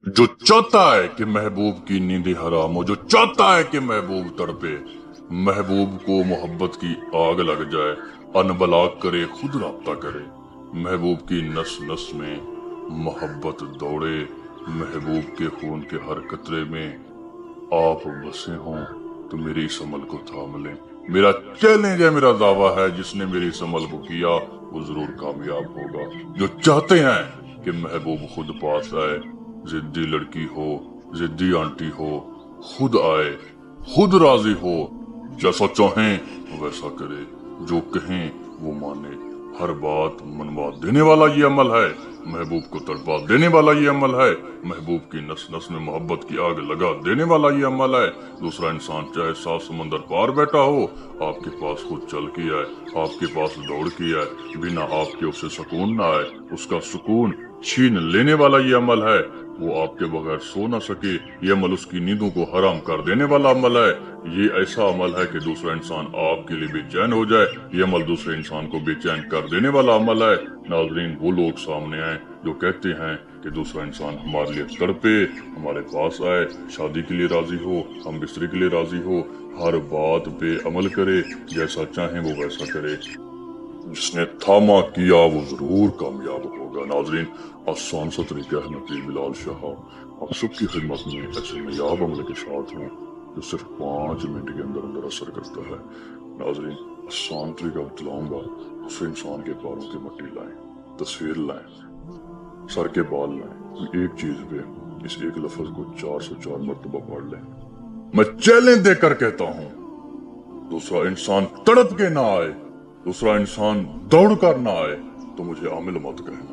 जो चाहता है कि महबूब की नींदें हराम हो, जो चाहता है कि महबूब तड़पे, महबूब को मोहब्बत की आग लग जाए, अनबलाग करे खुद राब्ता करे, महबूब की नस नस में मोहब्बत दौड़े, महबूब के खून के हर कतरे में आप बसे हों तो मेरी इस अमल को थाम लें। मेरा चैलेंज है, मेरा दावा है, जिसने मेरी इस अमल को किया वो जरूर कामयाब होगा। जो चाहते हैं कि महबूब खुद पास आए, जिद्दी लड़की हो, जिद्दी आंटी हो, खुद आए, खुद राजी हो, जैसा चाहें वैसा करे, जो कहें वो माने, हर बात मनवा देने वाला ये अमल है, महबूब को तड़पा देने वाला ये अमल है, महबूब की नस नस में मोहब्बत की आग लगा देने वाला ये अमल है। दूसरा इंसान चाहे 7 समंदर पार बैठा हो, आपके पास खुद चल के आए, आपके पास दौड़ के आए, बिना आपके उसे सुकून ना आए, उसका सुकून छीन लेने वाला ये अमल है। वो आपके बगैर सो ना सके, ये अमल उसकी नींदों को हराम कर देने वाला अमल है। ये ऐसा अमल है कि दूसरा इंसान आपके लिए बेचैन हो जाए, ये अमल दूसरे इंसान को बेचैन कर देने वाला अमल है। नाज़रीन, वो लोग सामने आए जो कहते हैं कि दूसरा इंसान हमारे लिए तड़पे, हमारे पास आए, शादी के लिए राजी हो, हम बिस्तरी के लिए राजी हो, हर बात पे अमल करे, जैसा चाहे वो वैसा करे, जिसने थामा किया वो जरूर कामयाब होगा। नाजरीन, आसान सा तरीका है, मैं बिलाल शाह आप सबकी खिदमत में ऐसे नायाब अमल के साथ हूँ जो सिर्फ 5 मिनट के अंदर अंदर असर करता है। नाजरीन, आसान तरीका बतलाऊंगा, उस इंसान के बालों की मट्टी लाएं, तस्वीर लाएं, सर के बाल लाएं, एक चीज पे इस एक लफ्ज को 404 मरतबा पढ़ लें। मैं चैलेंज देकर कहता हूँ, दूसरा इंसान तड़प के ना आए, दूसरा इंसान दौड़ कर ना आए तो मुझे आमिल मत कहना।